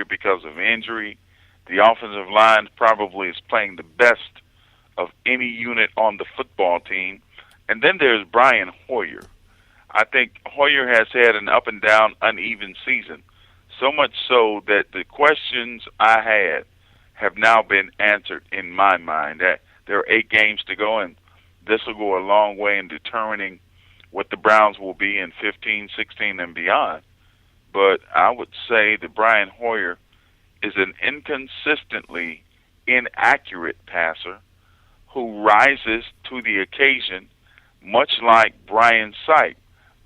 because of injury. The offensive line probably is playing the best of any unit on the football team. And then there's Brian Hoyer. I think Hoyer has had an up and down, uneven season, so much so that the questions I had have now been answered in my mind. That there are 8 games to go, and this will go a long way in determining what the Browns will be in 15, 16, and beyond. But I would say that Brian Hoyer is an inconsistently inaccurate passer who rises to the occasion, much like Brian Sipe.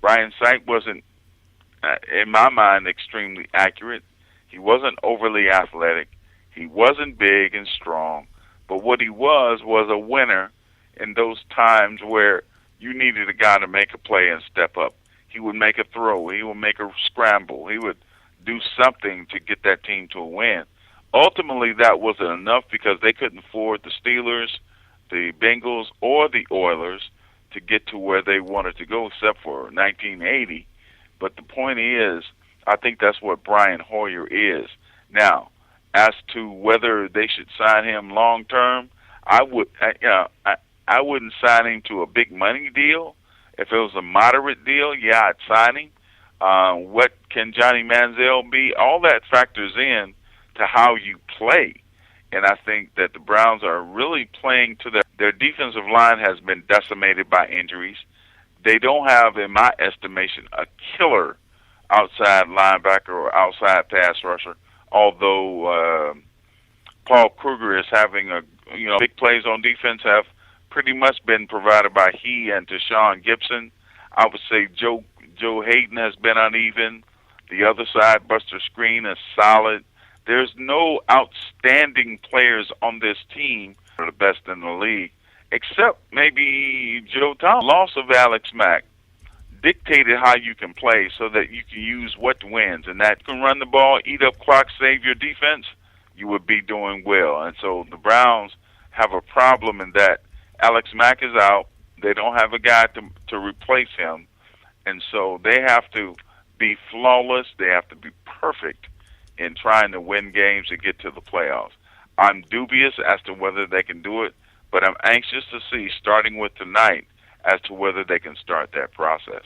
Brian Sipe wasn't, in my mind, extremely accurate. He wasn't overly athletic. He wasn't big and strong. But what he was a winner in those times where you needed a guy to make a play and step up. He would make a throw. He would make a scramble. He would do something to get that team to a win. Ultimately, that wasn't enough because they couldn't afford the Steelers, the Bengals, or the Oilers to get to where they wanted to go, except for 1980. But the point is, I think that's what Brian Hoyer is. Now, as to whether they should sign him long term, I wouldn't sign him to a big money deal. If it was a moderate deal, yeah, I'd sign him. What can Johnny Manziel be? All that factors in to how you play. And I think that the Browns are really playing to their defensive line has been decimated by injuries. They don't have, in my estimation, a killer outside linebacker or outside pass rusher, although Paul Kruger is having big plays on defense have pretty much been provided by he and Deshaun Gibson. I would say Joe Hayden has been uneven. The other side, Buster Screen, is solid. There's no outstanding players on this team that are the best in the league, except maybe Joe Thomas. Loss of Alex Mack dictated how you can play so that you can use what wins, and that can run the ball, eat up clock, save your defense, you would be doing well. And so the Browns have a problem in that Alex Mack is out. They don't have a guy to replace him, and so they have to be flawless. They have to be perfect in trying to win games and get to the playoffs. I'm dubious as to whether they can do it, but I'm anxious to see, starting with tonight, as to whether they can start that process.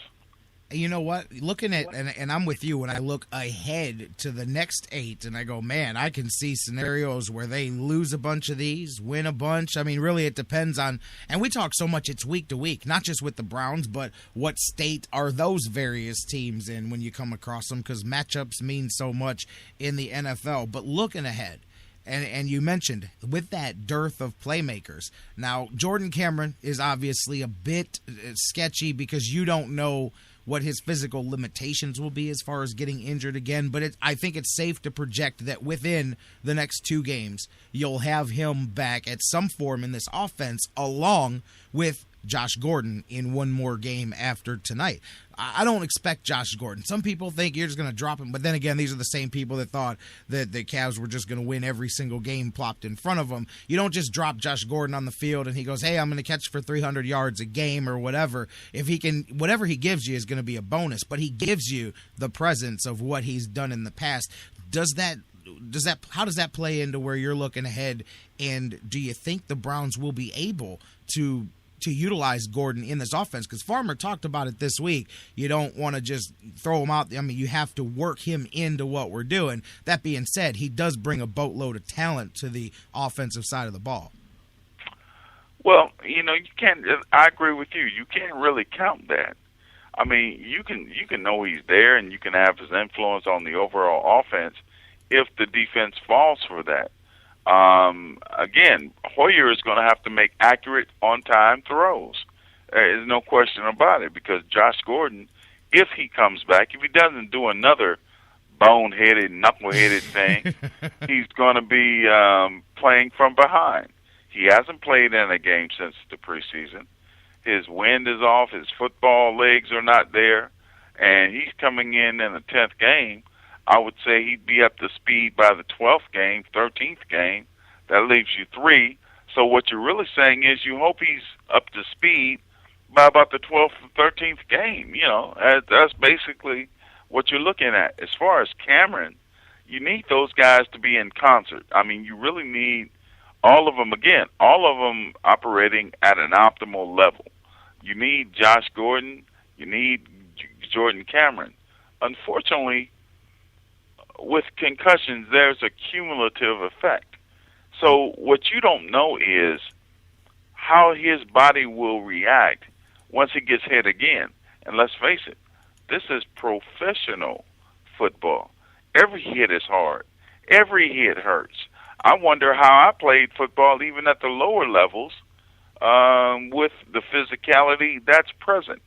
You know what? Looking at, and I'm with you, when I look ahead to the next 8, and I go, man, I can see scenarios where they lose a bunch of these, win a bunch. I mean, really, it depends on, and we talk so much, it's week to week, not just with the Browns, but what state are those various teams in when you come across them, because matchups mean so much in the NFL. But looking ahead, and you mentioned, with that dearth of playmakers, now Jordan Cameron is obviously a bit sketchy because you don't know what his physical limitations will be as far as getting injured again. But I think it's safe to project that within the next 2 games, you'll have him back at some form in this offense, along with Josh Gordon in one more game after tonight. I don't expect Josh Gordon. Some people think you're just going to drop him, but then again, these are the same people that thought that the Cavs were just going to win every single game plopped in front of them. You don't just drop Josh Gordon on the field and he goes, hey, I'm going to catch for 300 yards a game or whatever. If he can, whatever he gives you is going to be a bonus, but he gives you the presence of what he's done in the past. How does that play into where you're looking ahead, and do you think the Browns will be able to utilize Gordon in this offense? Because Farmer talked about it this week. You don't want to just throw him out. I mean, you have to work him into what we're doing. That being said, he does bring a boatload of talent to the offensive side of the ball. Well, you can't. I agree with you. You can't really count that. I mean, you can know he's there, and you can have his influence on the overall offense if the defense falls for that. Again, Hoyer is going to have to make accurate, on-time throws. There's no question about it, because Josh Gordon, if he comes back, if he doesn't do another boneheaded, knuckleheaded thing, he's going to be playing from behind. He hasn't played in a game since the preseason. His wind is off. His football legs are not there. And he's coming in the 10th game. I would say he'd be up to speed by the 12th game, 13th game. That leaves you 3. So what you're really saying is you hope he's up to speed by about the 12th or 13th game. That's basically what you're looking at. As far as Cameron, you need those guys to be in concert. I mean, you really need all of them, again, all of them operating at an optimal level. You need Josh Gordon. You need Jordan Cameron. Unfortunately, with concussions, there's a cumulative effect. So what you don't know is how his body will react once he gets hit again. And let's face it, this is professional football. Every hit is hard. Every hit hurts. I wonder how I played football even at the lower levels with the physicality that's present.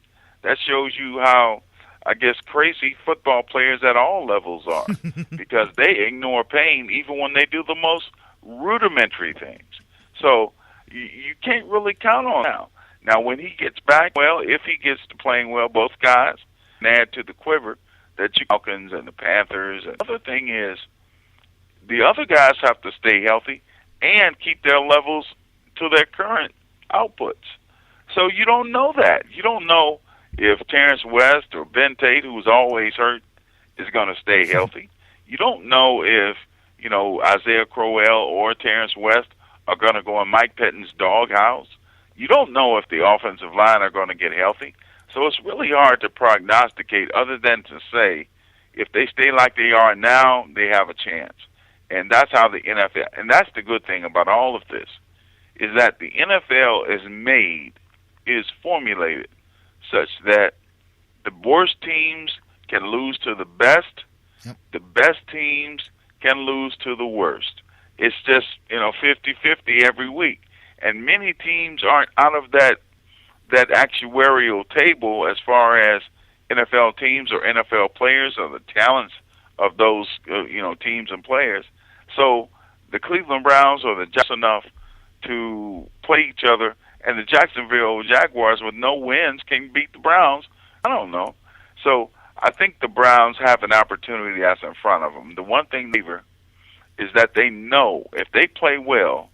That shows you how, I guess, crazy football players at all levels are because they ignore pain even when they do the most rudimentary things. So you can't really count on now. Now, when he gets back, well, if he gets to playing well, both guys, and add to the quiver that you Falcons and the Panthers. And the other thing is the other guys have to stay healthy and keep their levels to their current outputs. So you don't know that. You don't know if Terrence West or Ben Tate, who's always hurt, is going to stay healthy. You don't know if, Isaiah Crowell or Terrence West are going to go in Mike Pettine's doghouse. You don't know if the offensive line are going to get healthy. So it's really hard to prognosticate other than to say if they stay like they are now, they have a chance. And that's how the NFL, and that's the good thing about all of this, is that the NFL is formulated such that the worst teams can lose to the best. Yep. The best teams can lose to the worst. It's just, 50-50 every week. And many teams aren't out of that actuarial table as far as NFL teams or NFL players or the talents of those, teams and players. So the Cleveland Browns or the Jacksonville enough to play each other, and the Jacksonville Jaguars with no wins can beat the Browns. I don't know. So I think the Browns have an opportunity that's in front of them. The one thing is that they know if they play well,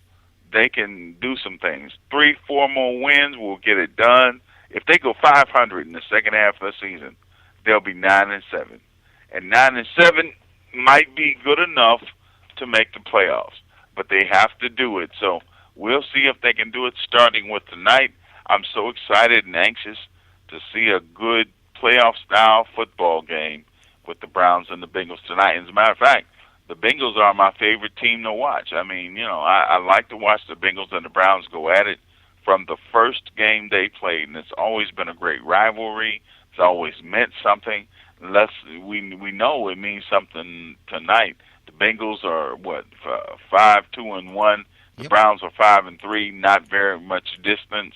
they can do some things. 3-4 more wins will get it done. If they go 500 in the second half of the season, they'll be 9-7, and 9-7 might be good enough to make the playoffs, but they have to do it. So we'll see if they can do it starting with tonight. I'm so excited and anxious to see a good playoff-style football game with the Browns and the Bengals tonight. As a matter of fact, the Bengals are my favorite team to watch. I mean, I like to watch the Bengals and the Browns go at it from the first game they played, and it's always been a great rivalry. It's always meant something. Unless we know it means something tonight. The Bengals are 5-2-1. The Browns are 5-3. Not very much distance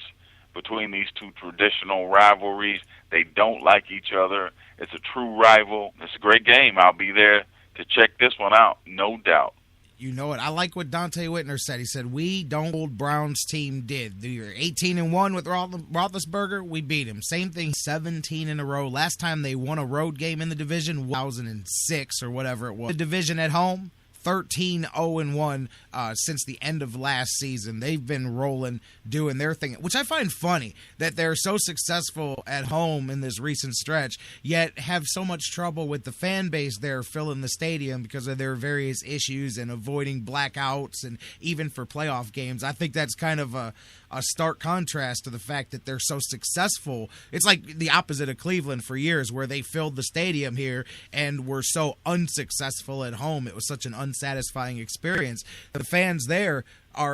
between these two traditional rivalries. They don't like each other. It's a true rival. It's a great game. I'll be there to check this one out, no doubt. You know it. I like what Dante Whitner said. He said, we don't old Browns team did. You're 18-1 with Roethlisberger. We beat him. Same thing, 17 in a row. Last time they won a road game in the division, 2006 or whatever it was. The division at home, 13-0-1 since the end of last season. They've been rolling, doing their thing, which I find funny that they're so successful at home in this recent stretch, yet have so much trouble with the fan base there filling the stadium because of their various issues and avoiding blackouts and even for playoff games. I think that's kind of a stark contrast to the fact that they're so successful. It's like the opposite of Cleveland for years, where they filled the stadium here and were so unsuccessful at home. It was such an unsatisfying experience. The fans there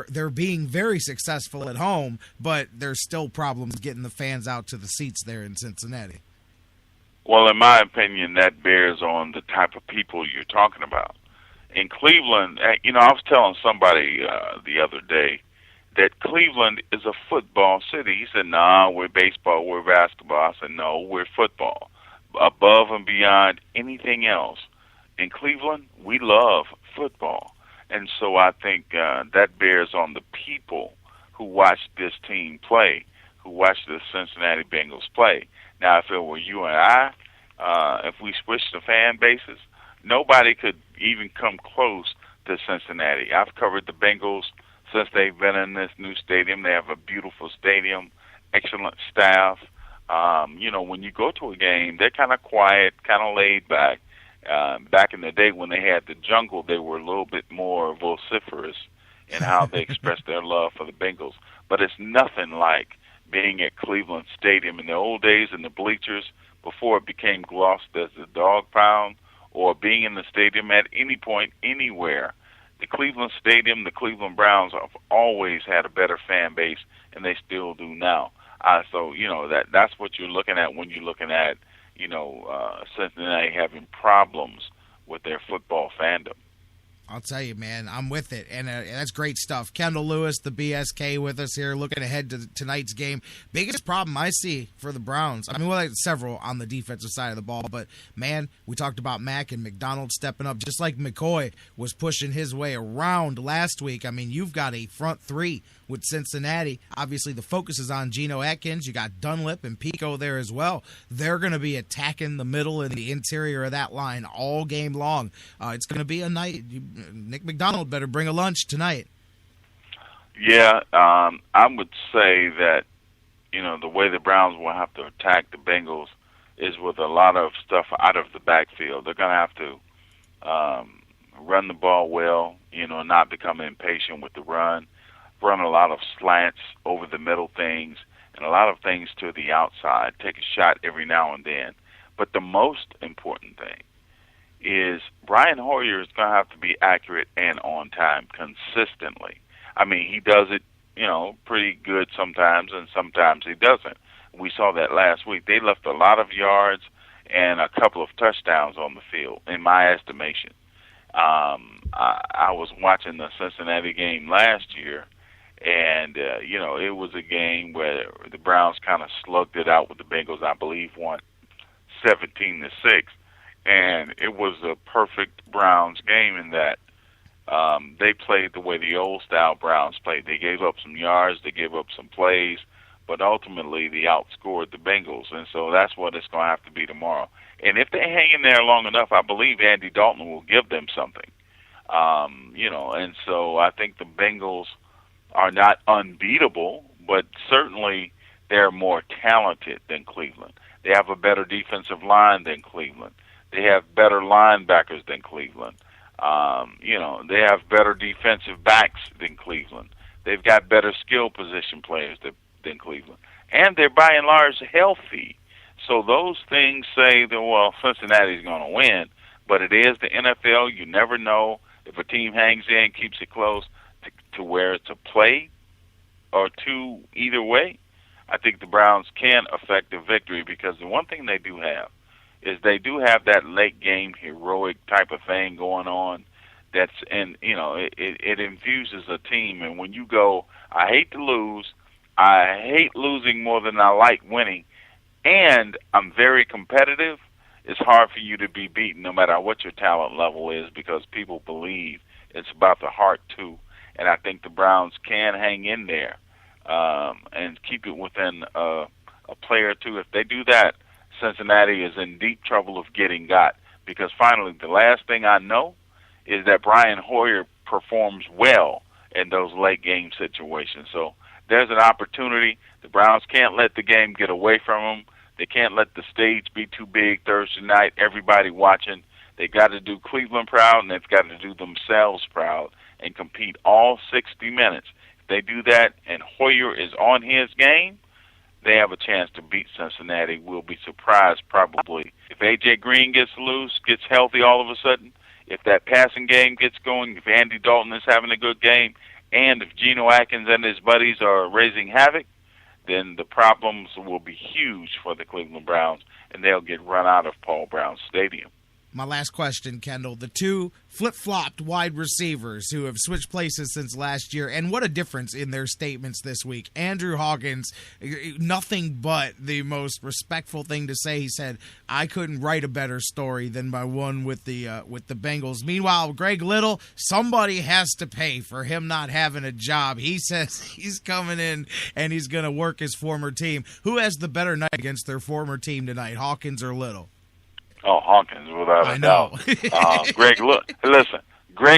they're being very successful at home, but there's still problems getting the fans out to the seats there in Cincinnati. Well, in my opinion, that bears on the type of people you're talking about. In Cleveland, I was telling somebody the other day that Cleveland is a football city. He said, nah, we're baseball, we're basketball. I said, no, we're football. Above and beyond anything else. In Cleveland, we love football. And so I think that bears on the people who watch this team play, who watch the Cincinnati Bengals play. Now, if it were you and I, if we switched the fan bases, nobody could even come close to Cincinnati. I've covered the Bengals since they've been in this new stadium. They have a beautiful stadium, excellent staff. When you go to a game, they're kind of quiet, kind of laid back. Back in the day when they had the jungle, they were a little bit more vociferous in how they expressed their love for the Bengals. But it's nothing like being at Cleveland Stadium in the old days in the bleachers before it became glossed as the dog pound, or being in the stadium at any point, anywhere. The Cleveland Stadium, the Cleveland Browns have always had a better fan base, and they still do now. So, that's what you're looking at when you're looking at, Cincinnati having problems with their football fandom. I'll tell you, man, I'm with it, and that's great stuff. Kendall Lewis, the BSK, with us here, looking ahead to tonight's game. Biggest problem I see for the Browns, several on the defensive side of the ball, but, man, we talked about Mack and McDonald stepping up, just like McCoy was pushing his way around last week. You've got a front three with Cincinnati. Obviously, the focus is on Geno Atkins. You got Dunlap and Pico there as well. They're going to be attacking the middle and the interior of that line all game long. It's going to be a night. Nick McDonald better bring a lunch tonight. Yeah, I would say that, the way the Browns will have to attack the Bengals is with a lot of stuff out of the backfield. They're going to have to run the ball well, not become impatient with the run a lot of slants over the middle things, and a lot of things to the outside, take a shot every now and then. But the most important thing is Brian Hoyer is going to have to be accurate and on time consistently. He does it, pretty good sometimes, and sometimes he doesn't. We saw that last week. They left a lot of yards and a couple of touchdowns on the field, in my estimation. I was watching the Cincinnati game last year, and, it was a game where the Browns kind of slugged it out with the Bengals, I believe, won 17-6. And it was a perfect Browns game in that they played the way the old-style Browns played. They gave up some yards, they gave up some plays, but ultimately they outscored the Bengals. And so that's what it's going to have to be tomorrow. And if they hang in there long enough, I believe Andy Dalton will give them something. And so I think the Bengals are not unbeatable, but certainly they're more talented than Cleveland. They have a better defensive line than Cleveland. They have better linebackers than Cleveland. They have better defensive backs than Cleveland. They've got better skill position players than Cleveland. And they're by and large healthy. So those things say that, Cincinnati's going to win, but it is the NFL. You never know if a team hangs in, keeps it close, to where it's a play or two either way. I think the Browns can affect a victory because the one thing they do have is they do have that late game heroic type of thing going on. It infuses a team. And when you go, I hate to lose, I hate losing more than I like winning, and I'm very competitive, it's hard for you to be beaten no matter what your talent level is because people believe it's about the heart too. And I think the Browns can hang in there and keep it within a play or two. If they do that, Cincinnati is in deep trouble of getting got. Because finally, the last thing I know is that Brian Hoyer performs well in those late game situations. So there's an opportunity. The Browns can't let the game get away from them. They can't let the stage be too big Thursday night. Everybody watching. They got to do Cleveland proud, and they've got to do themselves proud and compete all 60 minutes. If they do that and Hoyer is on his game, they have a chance to beat Cincinnati. We'll be surprised probably if A.J. Green gets loose, gets healthy all of a sudden, if that passing game gets going, if Andy Dalton is having a good game, and if Geno Atkins and his buddies are raising havoc, then the problems will be huge for the Cleveland Browns, and they'll get run out of Paul Brown Stadium. My last question, Kendall. The two flip-flopped wide receivers who have switched places since last year, and what a difference in their statements this week. Andrew Hawkins, nothing but the most respectful thing to say. He said, I couldn't write a better story than my one with the Bengals. Meanwhile, Greg Little, somebody has to pay for him not having a job. He says he's coming in and he's going to work his former team. Who has the better night against their former team tonight, Hawkins or Little? Oh, Hawkins, without a doubt. Greg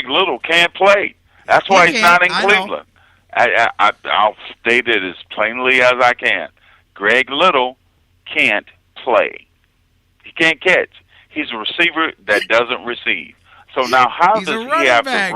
Little can't play. That's why he's not in Cleveland. I'll state it as plainly as I can. Greg Little can't play. He can't catch. He's a receiver that doesn't receive. So now how He's a does he running have back.